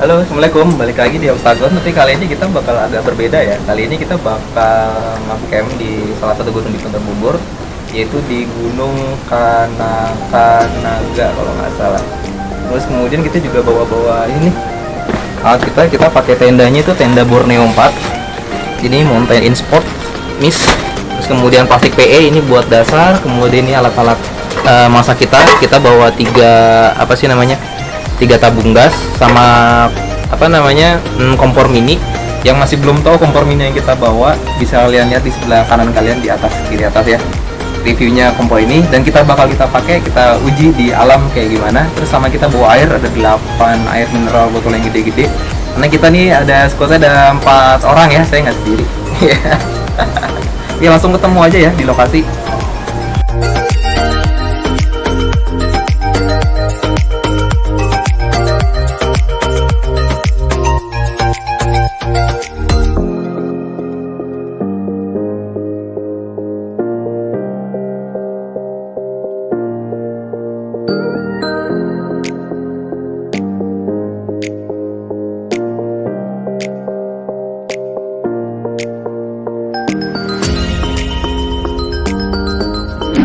Halo, Assalamualaikum. Balik lagi di Oktagon, tapi kali ini kita bakal agak berbeda ya. Kali ini kita bakal nge-camp di salah satu gunung di Kota Bogor, yaitu di Gunung Kanakanaga kalau nggak salah. Terus kemudian kita juga bawa-bawa ini alat kita pakai tendanya itu tenda Borneo 4. Ini Mountain in Sport Mist. Terus kemudian plastik PE ini buat dasar, kemudian ini alat-alat masak kita bawa tiga tabung gas sama kompor mini. Yang masih belum tahu kompor mini yang kita bawa, bisa kalian lihat di sebelah kanan kalian, di atas, kiri atas ya, reviewnya kompor ini. Dan kita pakai, kita uji di alam kayak gimana. Terus sama kita bawa air, ada 8 air mineral botol yang gede-gede, karena kita nih ada squadnya ada 4 orang ya, saya nggak sendiri. Ya langsung ketemu aja ya di lokasi.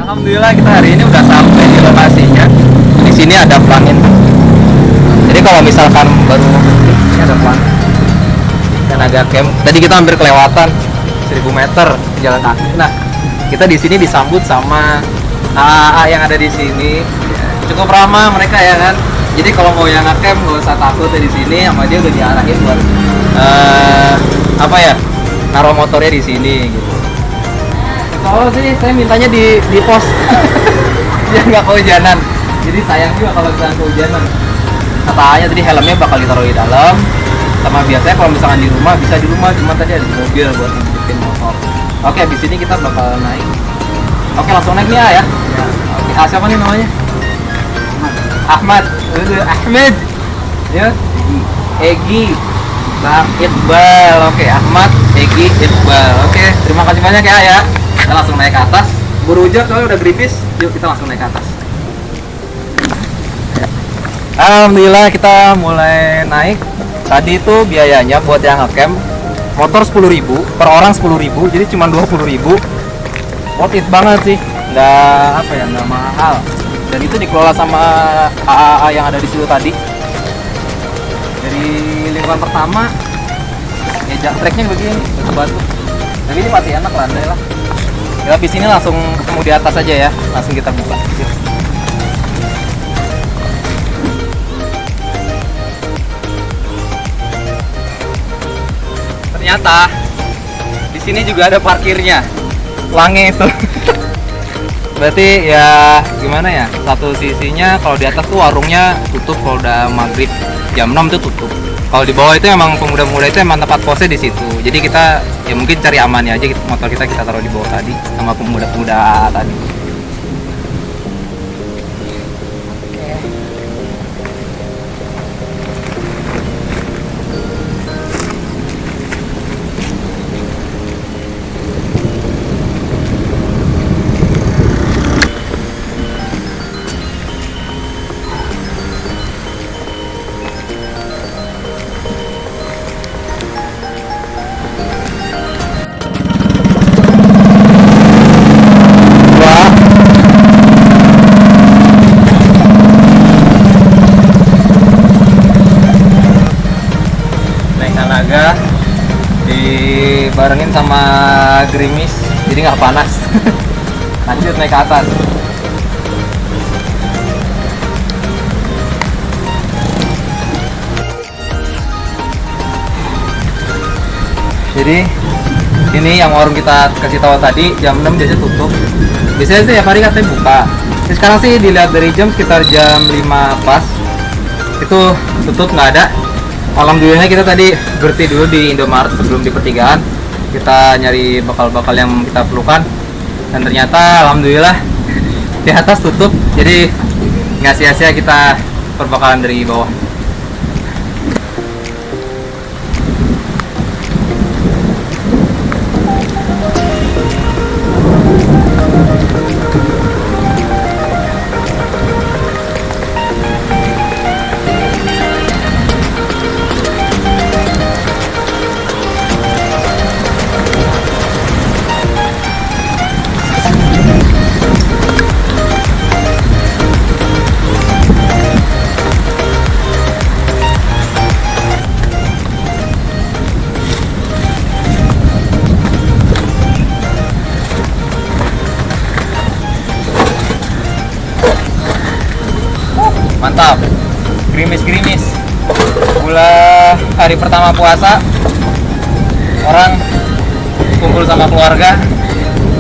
Alhamdulillah kita hari ini udah sampai di lokasinya. Di sini ada pelangin. Jadi kalau misalkan baru ini ada pelangin dan agak camp. Tadi kita hampir kelewatan 1000 meter jalan kaki. Nah, kita di sini disambut sama AA yang ada di sini. Cukup ramah mereka ya kan. Jadi kalau mau yang ngecamp nggak usah takut ya, di sini sama dia udah diarahin buat naruh motornya di sini gitu. Kalau sih saya mintanya di pos biar nggak kehujanan. Jadi sayang juga kalau misalnya kehujanan. Katanya tadi helmnya bakal ditaruh di dalam. Sama biasanya kalau misalkan di rumah bisa di rumah, cuma tadi ada di mobil buat ngikutin motor. Oke, habis ini kita bakal naik. Oke, langsung naik nih ya. Oke, siapa nih namanya? Ahmad. Ahmed. Ya. Egi. Bang Iqbal. Oke, Ahmad, Egi, Iqbal. Oke, terima kasih banyak ya. Kita langsung naik ke atas. Buru hujan soalnya udah gerimis. Yuk kita langsung naik ke atas. Alhamdulillah kita mulai naik. Tadi itu biayanya buat yang ngecamp motor 10.000, per orang 10.000, jadi cuma 20.000. Worth it banget sih. Nggak mahal. Dan itu dikelola sama AAA yang ada di situ tadi. Dari lingkungan pertama ya treknya begini, batu. Tapi ini masih enak, landai lah. Ya, habis ini langsung ketemu di atas aja ya, langsung kita buka. Yuk. Ternyata di sini juga ada parkirnya, wangi itu. Berarti ya gimana ya? Satu sisinya kalau di atas tuh warungnya tutup kalau udah maghrib jam 6 itu tutup. Kalau di bawah itu emang pemuda-pemuda itu emang tempat posnya di situ. Jadi kita ya mungkin cari amannya aja, motor kita taruh di bawah tadi sama pemuda-pemuda tadi. Dibarengin sama gerimis jadi nggak panas. Lanjut naik ke atas. Jadi ini yang warung kita kasih tahu tadi jam 6 biasanya tutup. Biasanya sih tiap hari katanya buka. Jadi sekarang sih dilihat dari jam sekitar jam 5 pas itu tutup, nggak ada. Alhamdulillah kita tadi berhenti dulu di Indomaret sebelum di pertigaan. Kita nyari bakal-bakal yang kita perlukan. Dan ternyata alhamdulillah di atas tutup. Jadi nggak sia-sia kita perbakalan dari bawah. mantap, gerimis-gerimis. Gula hari pertama puasa, orang kumpul sama keluarga,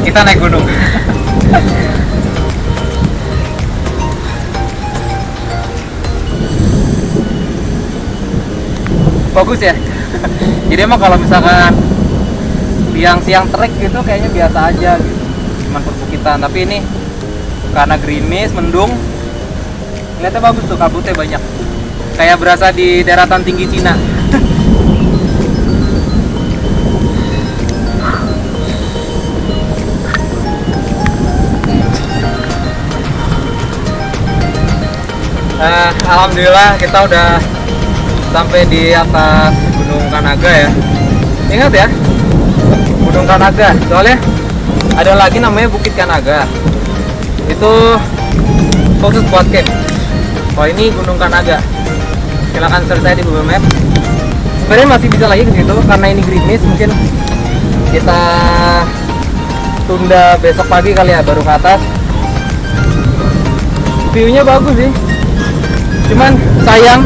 kita naik gunung. Bagus ya. Jadi emang kalau misalkan siang trek gitu kayaknya biasa aja gitu, cuman perbukitan. Tapi ini karena gerimis, mendung, lihatnya bagus tuh, kabutnya banyak, kayak berasa di daratan tinggi Cina. Alhamdulillah kita udah sampai di atas Gunung Kanaga ya. Ingat ya, Gunung Kanaga. Soalnya ada lagi namanya Bukit Kanaga. Itu khusus buat camp. Oh, ini Gunung Kanaga. Silakan search saya di Google Maps. Sebenarnya masih bisa lagi ke situ karena ini gerimis. Mungkin kita tunda besok pagi kali ya, baru ke atas. View-nya bagus sih. Cuman sayang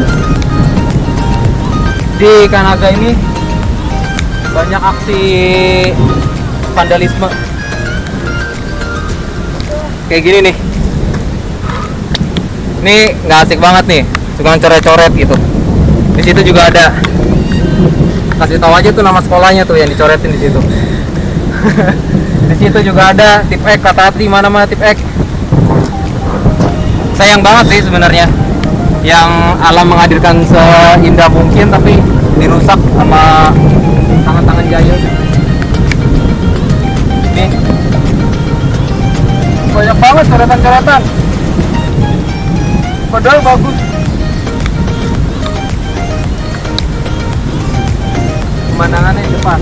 di Kanaga ini banyak aksi vandalisme kayak gini nih. Ini nggak asik banget nih, tukang coret-coret gitu. Di situ juga ada, kasih tahu aja tuh nama sekolahnya tuh yang dicoretin di situ. Di situ juga ada tip X, hati-hati mana-mana tip X. Sayang banget sih sebenarnya, yang alam menghadirkan seindah mungkin tapi dirusak sama tangan-tangan jahil. Nih, banyak banget coretan-coretan, padahal bagus. Pemandangannya di depan.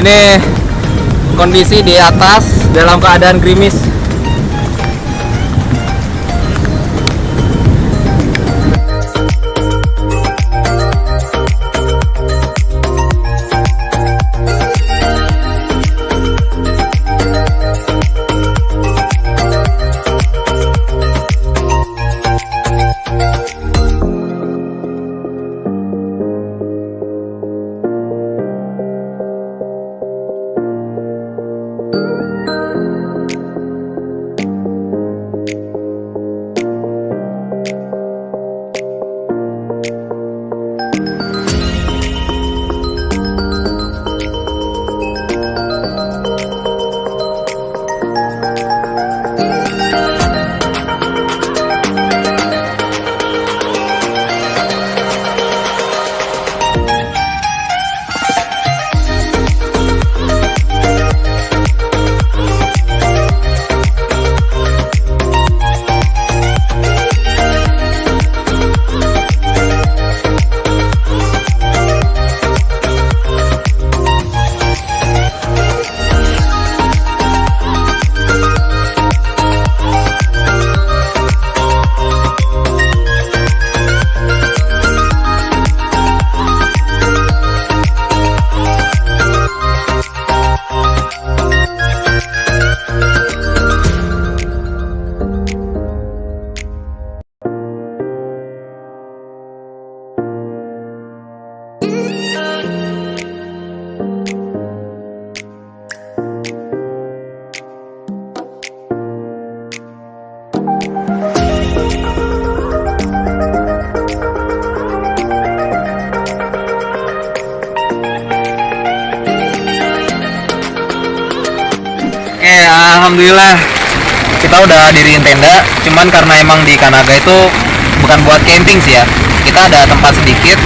Ini kondisi di atas dalam keadaan gerimis. Alhamdulillah kita udah diriin tenda, cuman karena emang di Kanaga itu bukan buat camping sih ya, kita ada tempat sedikit,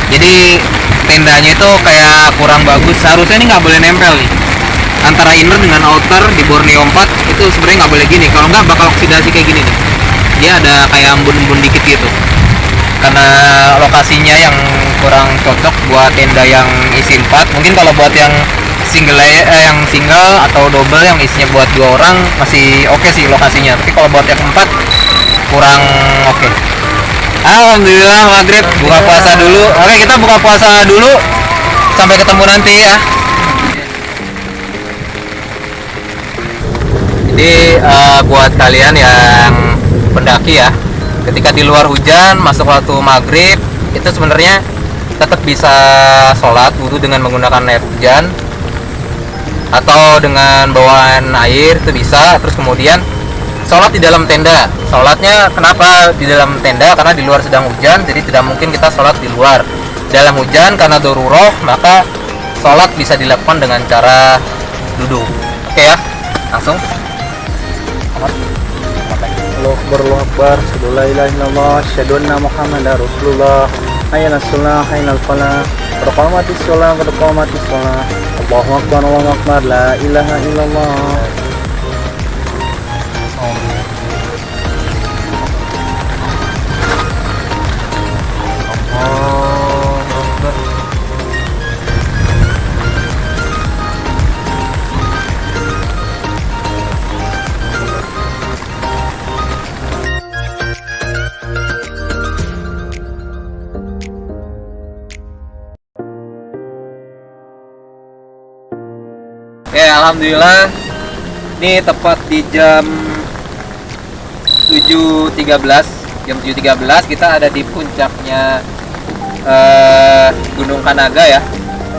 jadi tendanya itu kayak kurang bagus. Seharusnya ini nggak boleh nempel nih antara inner dengan outer di Borneo 4, itu sebenarnya nggak boleh gini, kalau nggak bakal oksidasi kayak gini nih. Dia ada kayak embun-embun dikit gitu karena lokasinya yang kurang cocok buat tenda yang isi 4. Mungkin kalau buat yang yang single atau double yang isinya buat 2 orang masih oke sih lokasinya, tapi kalau buat yang 4 kurang oke. Alhamdulillah maghrib buka puasa dulu. Oke, kita buka puasa dulu, sampai ketemu nanti ya. Jadi buat kalian yang pendaki ya, ketika di luar hujan masuk waktu maghrib itu sebenarnya tetap bisa sholat wudhu dengan menggunakan air hujan atau dengan bawaan air itu bisa. Terus kemudian sholat di dalam tenda. Sholatnya kenapa di dalam tenda? Karena di luar sedang hujan, jadi tidak mungkin kita sholat di luar dalam hujan karena daruroh, maka sholat bisa dilakukan dengan cara duduk. Oke ya, langsung. Allahu Akbar, Allahu Akbar, asyhadu an la ilaha illallah, asyhadu anna Muhammadar Rasulullah, hayya 'alas shalah, hayya 'alal falah, qad qamatis shalah, qad qamatis shalah, Allahu Akbar, Allahu Akbar, la ilaha illallah. Ya, alhamdulillah ini tepat di jam 7.13. Jam 7.13 kita ada di puncaknya Gunung Kanaga ya.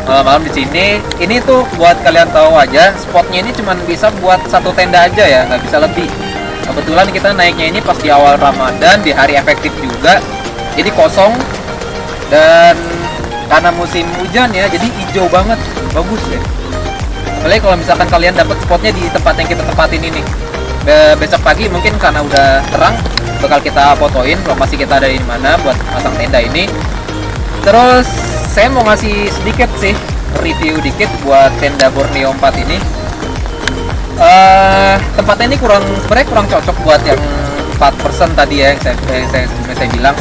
Malam-malam di sini. Ini tuh buat kalian tahu aja, spotnya ini cuma bisa buat satu tenda aja ya, nggak bisa lebih. Kebetulan kita naiknya ini pas di awal Ramadan, di hari efektif juga, jadi kosong dan karena musim hujan ya, jadi hijau banget, bagus ya. Apalagi kalau misalkan kalian dapat spotnya di tempat yang kita tempatin ini. Besok pagi mungkin karena udah terang bakal kita fotoin lokasi kita ada di mana buat pasang tenda ini. Terus saya mau ngasih sedikit sih review dikit buat tenda Borneo 4 ini. Tempatnya ini sebenarnya kurang cocok buat yang 4% tadi ya yang saya bilang.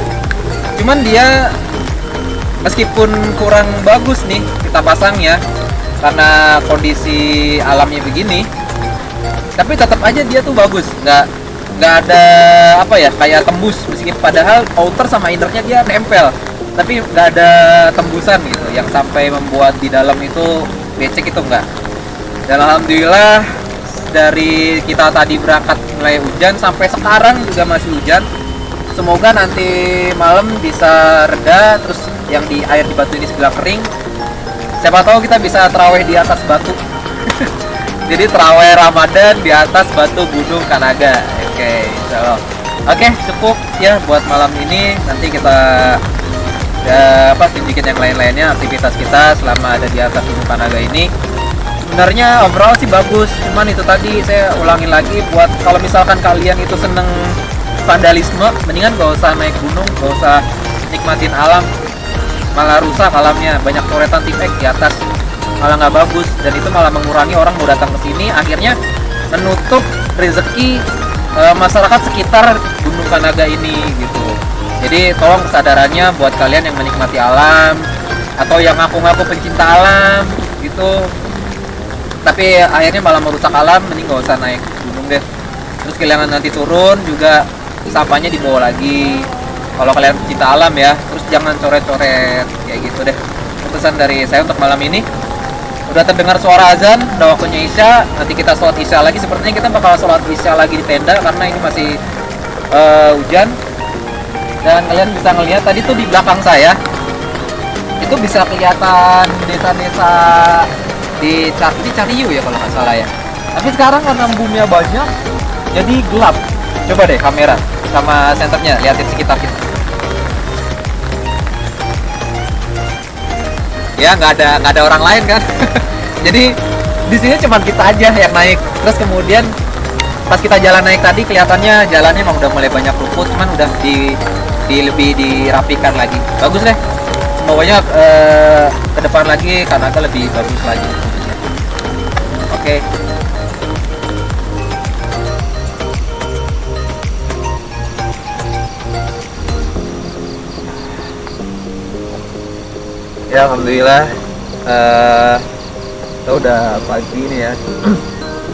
Cuman dia meskipun kurang bagus nih kita pasangnya karena kondisi alamnya begini, tapi tetap aja dia tuh bagus, nggak ada apa ya kayak tembus, meskipun padahal outer sama innernya dia nempel, tapi nggak ada tembusan gitu yang sampai membuat di dalam itu becek, itu enggak. Dan alhamdulillah dari kita tadi berangkat mulai hujan sampai sekarang juga masih hujan. Semoga nanti malam bisa reda, terus yang di air di batu ini segera kering. Siapa tahu kita bisa terawih di atas batu. Jadi terawih Ramadan di atas batu Gunung Kanaga. Oke, insyaallah. Oke, cukup ya buat malam ini. Nanti kita tunjukin yang lain-lainnya aktivitas kita selama ada di atas Gunung Kanaga ini. Sebenarnya overall sih bagus, cuman itu tadi saya ulangi lagi, buat kalau misalkan kalian itu seneng vandalisme, mendingan gak usah naik gunung, gak usah nikmatin alam, malah rusak alamnya, banyak coretan tipek di atas, malah nggak bagus, dan itu malah mengurangi orang mau datang ke sini, akhirnya menutup rezeki masyarakat sekitar Gunung Kanaga ini gitu. Jadi tolong kesadarannya buat kalian yang menikmati alam atau yang ngaku-ngaku pencinta alam gitu, tapi akhirnya malah merusak alam, mending gak usah naik gunung deh. Terus kalian nanti turun juga sampahnya dibawa lagi kalau kalian pencinta alam ya. Terus jangan coret-coret kayak gitu deh. Pesan dari saya untuk malam ini. Udah terdengar suara azan, udah waktunya isya. Nanti kita sholat isya lagi. Sepertinya kita bakal sholat isya lagi di tenda karena ini masih hujan. Dan kalian bisa ngelihat tadi tuh di belakang saya itu bisa kelihatan desa-desa di Cariu ya kalau nggak salah ya. Tapi sekarang karena embunnya banyak jadi gelap. Coba deh kamera sama senternya liatin sekitar kita. Ya nggak ada orang lain kan. Jadi di sini cuma kita aja yang naik. Terus kemudian pas kita jalan naik tadi kelihatannya jalannya emang udah mulai banyak rumput, cuman udah lebih dirapikan lagi. Bagus deh. Semuanya ke depan lagi karena agak lebih bagus lagi. Oke. Ya alhamdulillah kita udah pagi nih ya.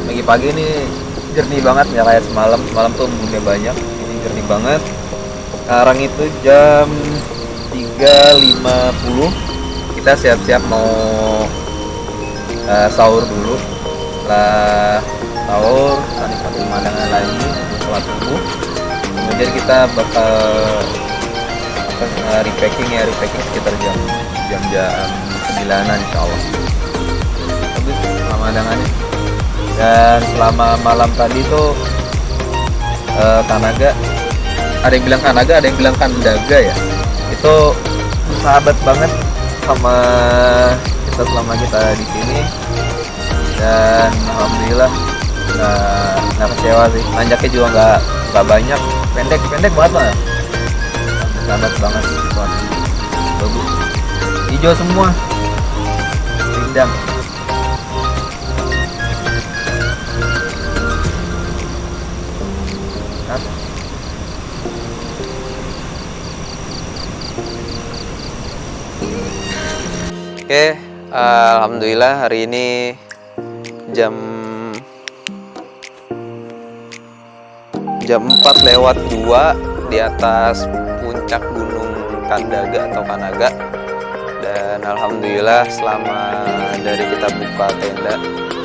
Pagi-pagi nih jernih banget ya, kayak semalam tuh embunnya banyak, ini jernih banget. Sekarang itu jam 3.50, kita siap-siap mau sahur dulu. Setelah sahur, kita nikmati pemandangan lagi, sholat subuh. Kemudian kita bakal repacking sekitar jam 9-an insya Allah. Habis pemandangannya. Dan selama malam tadi tuh Kanaga, ada yang bilang Kanaga, ada yang bilang Kandaga ya, itu bersahabat banget sama kita selama kita di sini. Dan alhamdulillah nggak kecewa sih, nanjaknya juga nggak banyak, pendek banget lah, bersahabat banget, situasi bagus, hijau semua, rindang. Oke, alhamdulillah hari ini jam 4:02 di atas puncak Gunung Kandaga atau Kanaga. Dan alhamdulillah selama dari kita buka tenda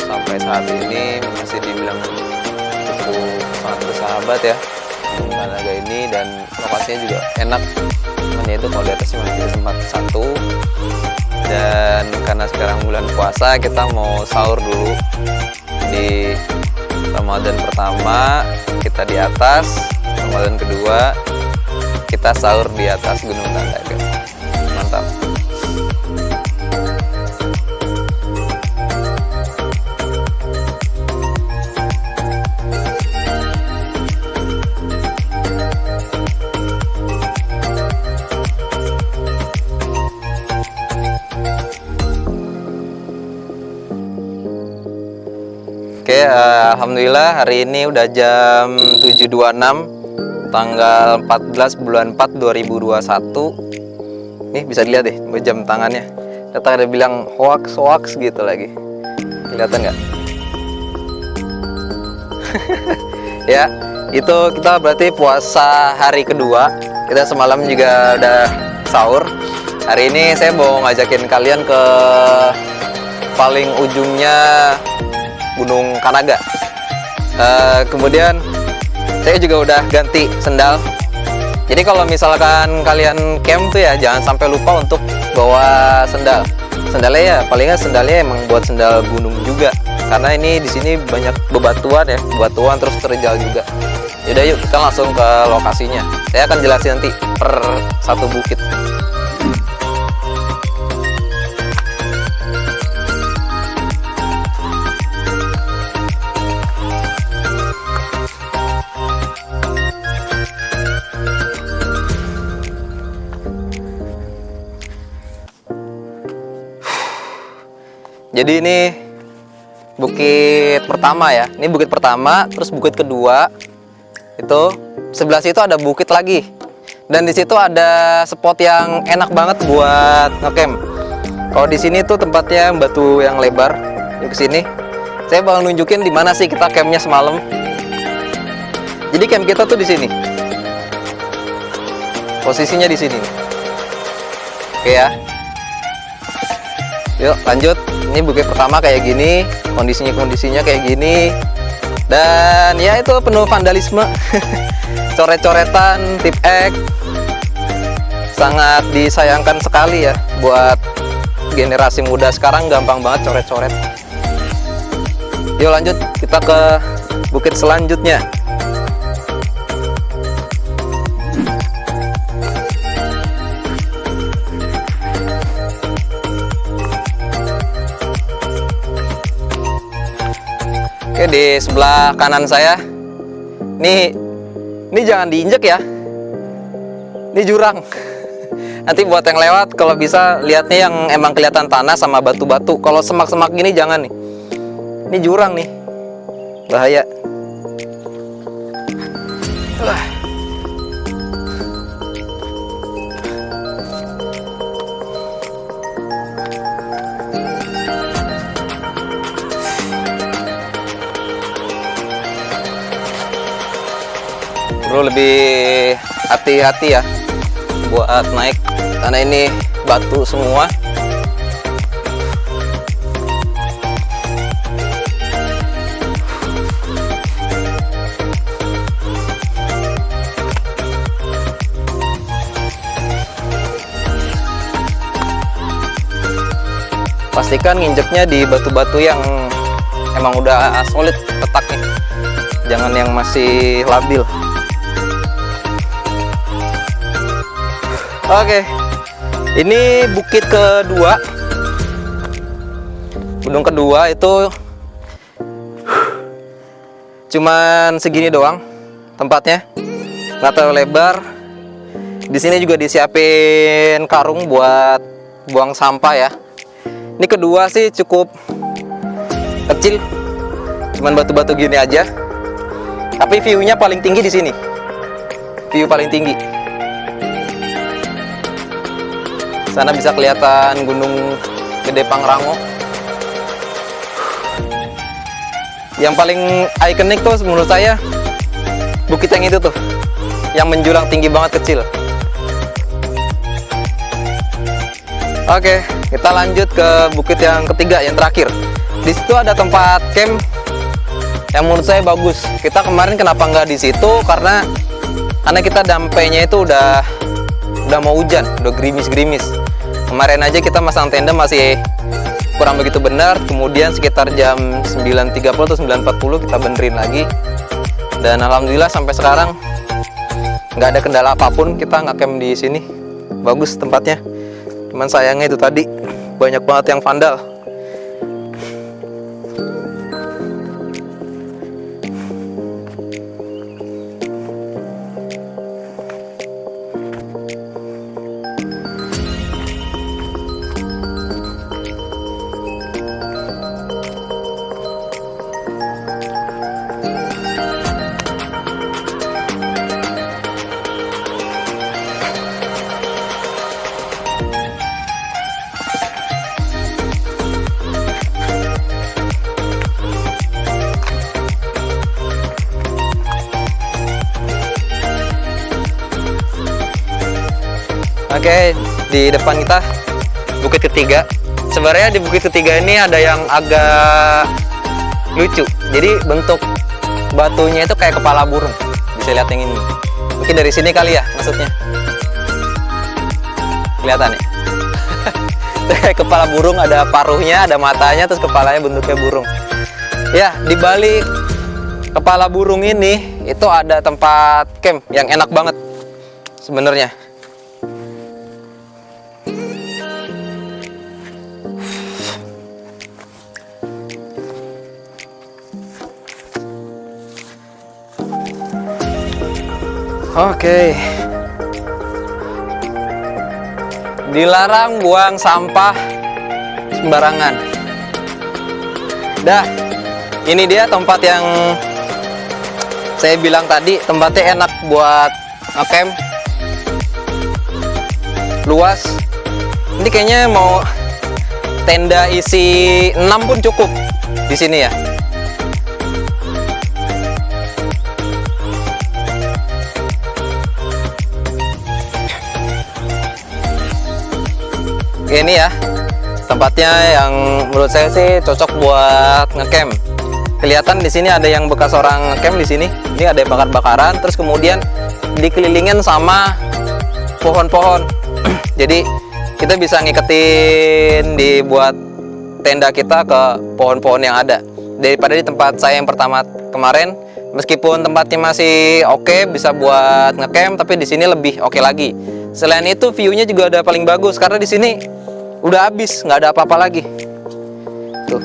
sampai saat ini masih dibilang cukup sangat bersahabat ya Kanaga ini, dan lokasinya juga enak. Namanya itu kalau di atasnya masih tempat satu. Dan karena sekarang bulan puasa, kita mau sahur dulu di Ramadan pertama kita di atas, Ramadan kedua kita sahur di atas Gunung Kandaga. Mantap. Oke, alhamdulillah hari ini udah jam 7.26 tanggal 14 bulan 4 2021. Nih bisa dilihat deh jam tangannya. Kata ada bilang hoax gitu lagi. Kelihatan nggak? Ya, itu kita berarti puasa hari kedua. Kita semalam juga udah sahur. Hari ini saya mau ngajakin kalian ke paling ujungnya Gunung Kanaga. Kemudian saya juga udah ganti sendal. Jadi kalau misalkan kalian camp tuh ya jangan sampai lupa untuk bawa sendal. Sendalnya ya palingnya sendalnya emang buat sendal gunung juga. Karena ini di sini banyak bebatuan ya, bebatuan terus terjal juga. Yaudah yuk kita langsung ke lokasinya. Saya akan jelasin nanti per satu bukit. Jadi ini bukit pertama ya. Ini bukit pertama, terus bukit kedua. Itu sebelah situ ada bukit lagi. Dan di situ ada spot yang enak banget buat ngecamp. Kalau di sini tuh tempatnya batu yang lebar. Yuk ke sini. Saya bakal nunjukin di mana sih kita campnya semalam. Jadi camp kita tuh di sini. Posisinya di sini. Oke ya. Yuk lanjut. Ini bukit pertama kayak gini, kondisinya kayak gini, dan ya itu penuh vandalisme, coret-coretan, tip X, sangat disayangkan sekali ya buat generasi muda sekarang, gampang banget coret-coret. Yuk lanjut kita ke bukit selanjutnya. Oke, di sebelah kanan saya ini jangan diinjek ya, ini jurang. Nanti buat yang lewat kalau bisa lihatnya yang emang kelihatan tanah sama batu-batu. Kalau semak-semak gini jangan nih, ini jurang nih, bahaya. Perlu lebih hati-hati ya buat naik karena ini batu semua. pastikan nginjeknya di batu-batu yang emang udah solid letaknya, jangan yang masih labil. Oke, ini bukit kedua, gunung kedua itu cuman segini doang tempatnya, nggak terlalu lebar. Di sini juga disiapin karung buat buang sampah ya. Ini kedua sih cukup kecil, cuman batu-batu gini aja. Tapi view-nya paling tinggi di sini, view paling tinggi. Sana bisa kelihatan Gunung Gede Pangrango. Yang paling ikonik tuh menurut saya bukit yang itu tuh, yang menjulang tinggi banget kecil. Oke, kita lanjut ke bukit yang ketiga, yang terakhir. Di situ ada tempat camp yang menurut saya bagus. Kita kemarin kenapa nggak di situ? Karena kita dampenya itu udah mau hujan, udah gerimis-gerimis. Kemarin aja kita masang tenda masih kurang begitu benar. Kemudian sekitar jam 9.30 atau 9.40 kita benerin lagi. Dan alhamdulillah sampai sekarang nggak ada kendala apapun. Kita ngecamp di sini, bagus tempatnya. Cuman sayangnya itu tadi banyak banget yang vandal. Oke, di depan kita bukit ketiga. Sebenarnya di bukit ketiga ini ada yang agak lucu. Jadi bentuk batunya itu kayak kepala burung. Bisa lihat yang ini. Mungkin dari sini kali ya maksudnya. Kelihatan ya? Kayak kepala burung, ada paruhnya, ada matanya, terus kepalanya bentuknya burung. Ya, di balik kepala burung ini itu ada tempat camp yang enak banget sebenarnya. Oke, dilarang buang sampah sembarangan. Dah, ini dia tempat yang saya bilang tadi, tempatnya enak buat ngecamp, luas. Ini kayaknya mau tenda isi 6 pun cukup di sini ya. Ini ya tempatnya yang menurut saya sih cocok buat ngecamp. Kelihatan di sini ada yang bekas orang ngecamp di sini. Ini ada yang bakar-bakaran, terus kemudian dikelilingin sama pohon-pohon. Jadi kita bisa ngiketin dibuat tenda kita ke pohon-pohon yang ada. Daripada di tempat saya yang pertama kemarin, meskipun tempatnya masih oke, bisa buat ngecamp, tapi di sini lebih oke lagi. Selain itu view-nya juga udah paling bagus karena di sini udah habis, nggak ada apa-apa lagi. Tuh,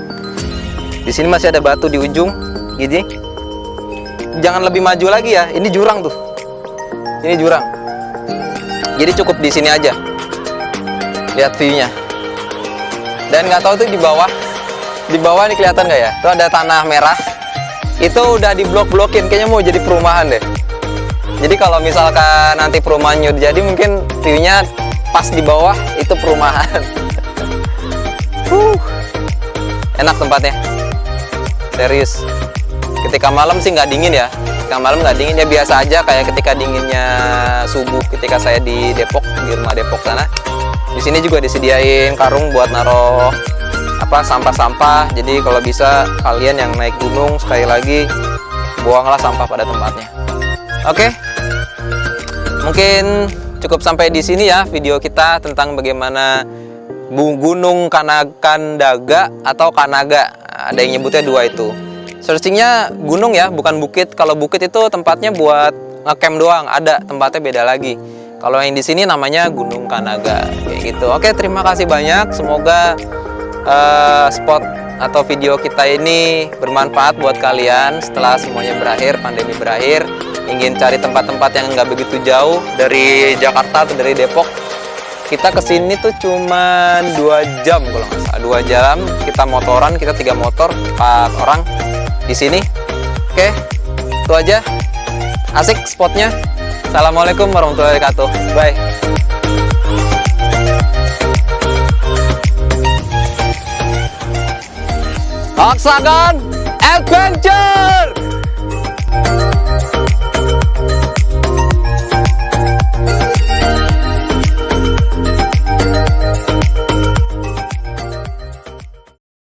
di sini masih ada batu di ujung, gini. Jangan lebih maju lagi ya. Ini jurang tuh. Ini jurang. Jadi cukup di sini aja. Lihat view-nya. Dan nggak tahu tuh di bawah. Di bawah ini kelihatan nggak ya? Tuh ada tanah merah. Itu udah diblok-blokin. Kayaknya mau jadi perumahan deh. Jadi kalau misalkan nanti perumahannya udah jadi, mungkin view-nya pas di bawah itu perumahan. Enak tempatnya, serius. Ketika malam sih nggak dingin ya. Ketika malam nggak dingin ya, biasa aja kayak ketika dinginnya subuh ketika saya di Depok, di rumah Depok sana. Di sini juga disediain karung buat naruh sampah-sampah. Jadi kalau bisa kalian yang naik gunung, sekali lagi buanglah sampah pada tempatnya. Oke, mungkin cukup sampai di sini ya video kita tentang bagaimana Gunung Kandaga atau Kanaga. Ada yang nyebutnya dua itu. Searchingnya gunung ya, bukan bukit. Kalau bukit itu tempatnya buat ngecamp doang, ada tempatnya beda lagi. Kalau yang di sini namanya Gunung Kanaga, kayak gitu. Oke, terima kasih banyak. Semoga spot atau video kita ini bermanfaat buat kalian setelah semuanya berakhir, pandemi berakhir. Ingin cari tempat-tempat yang nggak begitu jauh dari Jakarta atau dari Depok. Kita kesini tuh cuma 2 jam kalau nggak salah. 2 jam kita motoran, kita 3 motor, 4 orang di sini. Oke, itu aja. Asik spotnya. Assalamualaikum warahmatullahi wabarakatuh. Bye. Hexagon Adventure.